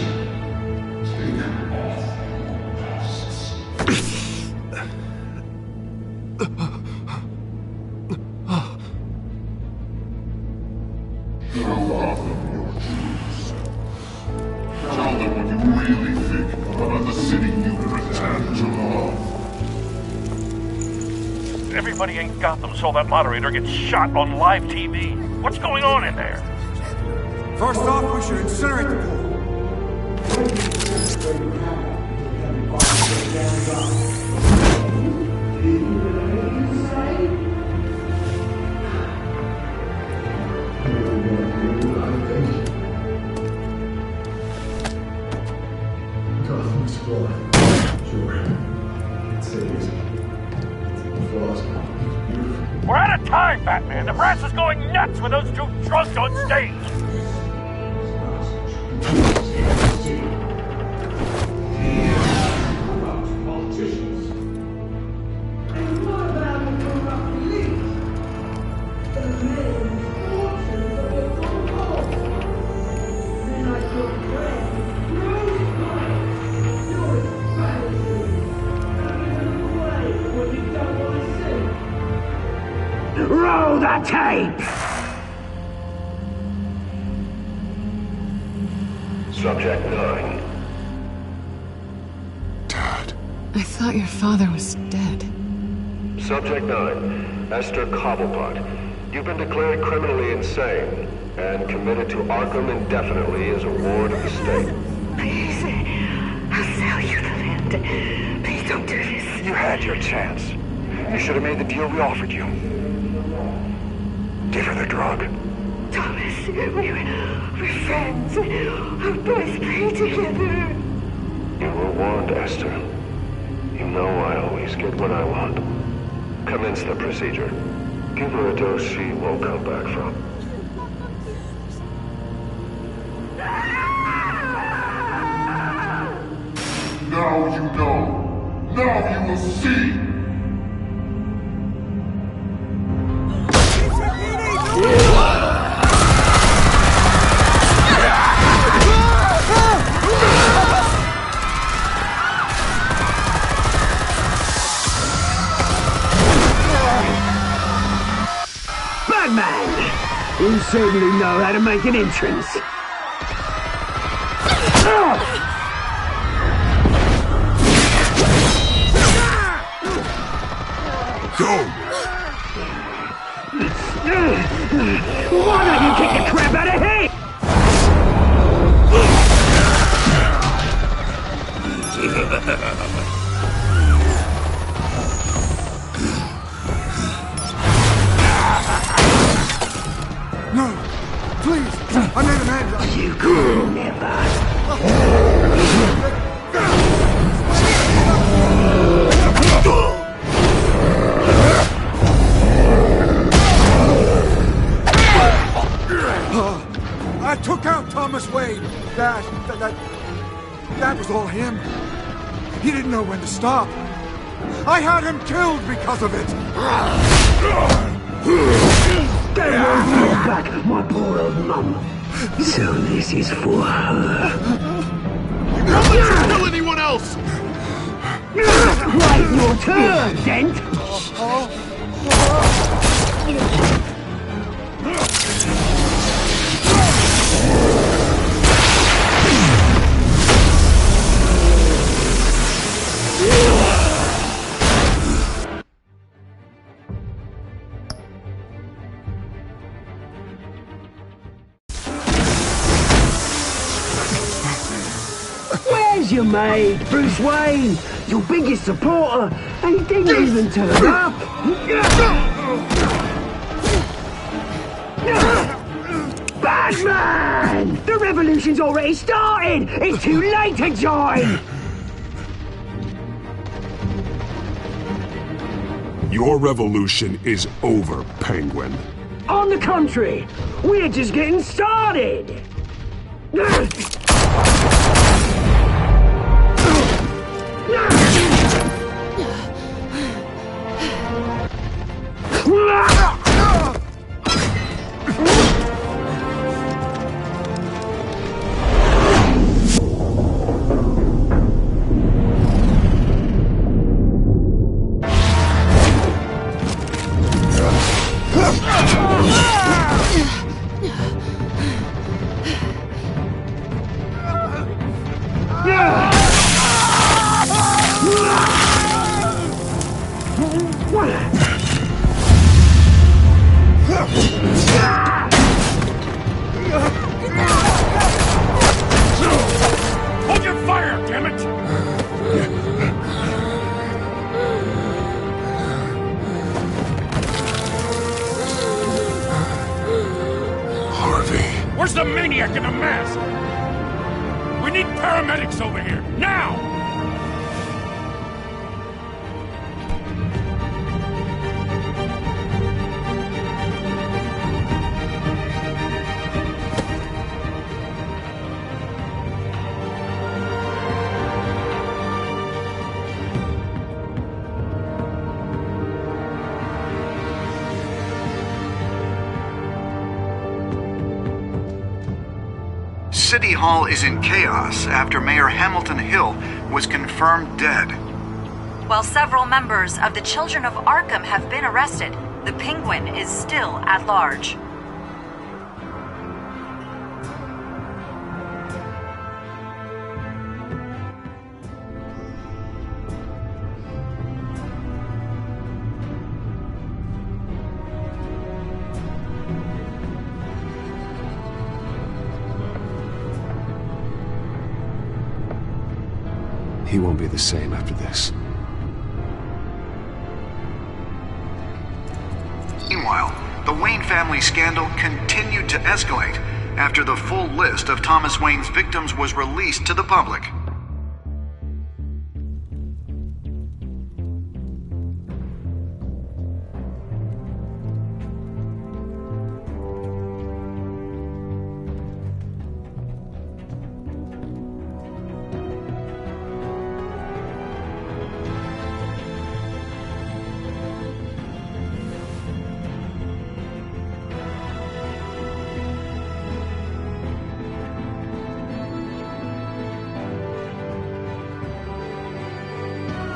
take off your masks. Show Gotham your truths. Tell them what you really think about the city you pretend to love. Everybody in Gotham saw that moderator get shot on live TV. What's going on in there? First off, we should incinerate the pool. Gotham's full. Sure. It's We're out of time, Batman. The brass is going nuts with those two drunks on stage. Roll the tape! Subject 9. I thought your father was dead. Subject 9. Esther Cobblepot. You've been declared criminally insane and committed to Arkham indefinitely as a ward of the state. Please, I'll sell you the land. Please don't do this. You had your chance. You should have made the deal we offered you. Give her the drug. Thomas, we're friends. Our boys play together. You were warned, Esther. You know I always get what I want. Commence the procedure. Give her a dose she won't come back from. Now you know. Now you will see. certainly know how to make an entrance. Go! Why don't you kick the crap out of him? No! Please! I made an end! You could never. I took out Thomas Wayne. That was all him. He didn't know when to stop. I had him killed because of it. Get back, my poor old mum. So this is for her. Don't let you kill anyone else! Right, your turn, Dent. Where's your mate, Bruce Wayne? Your biggest supporter, and he didn't even turn up. Batman! The revolution's already started! It's too late to join! Your revolution is over, Penguin. On the contrary, we're just getting started! Hold your fire, damn it! Harvey. Where's the maniac in the mask? We need paramedics over here, now! City Hall is in chaos after Mayor Hamilton Hill was confirmed dead. While several members of the Children of Arkham have been arrested, the Penguin is still at large. He won't be the same after this. Meanwhile, the Wayne family scandal continued to escalate after the full list of Thomas Wayne's victims was released to the public.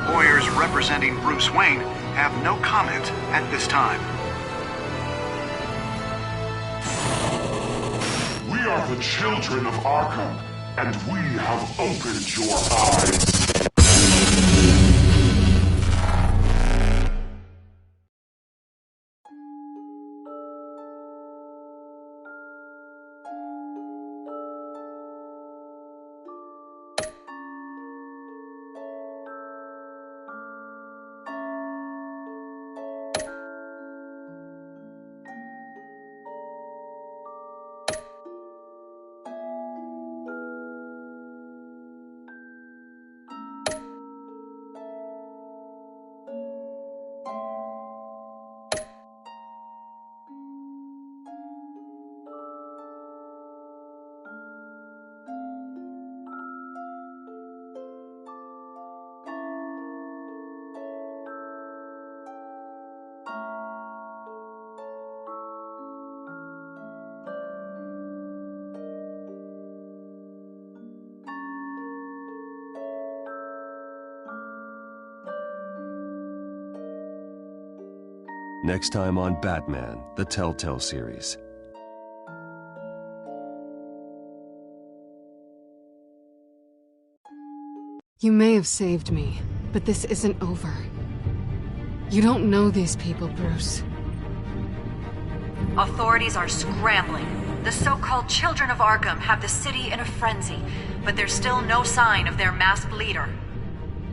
Lawyers representing Bruce Wayne have no comment at this time. are the children of Arkham, and we have opened your eyes. Next time on Batman, the Telltale series. You may have saved me, but this isn't over. You don't know these people, Bruce. Authorities are scrambling. The so-called Children of Arkham have the city in a frenzy, but there's still no sign of their masked leader.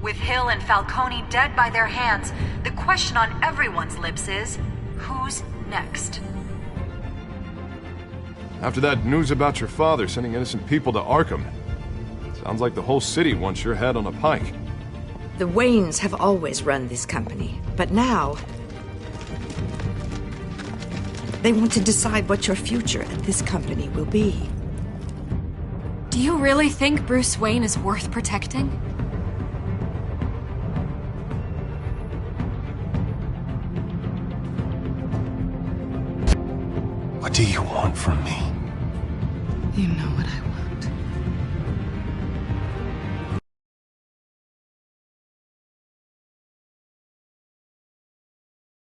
With Hill and Falcone dead by their hands, the question on everyone's lips is, who's next? After that news about your father sending innocent people to Arkham, sounds like the whole city wants your head on a pike. The Waynes have always run this company, but now they want to decide what your future at this company will be. Do you really think Bruce Wayne is worth protecting? What do you want from me? You know what I want.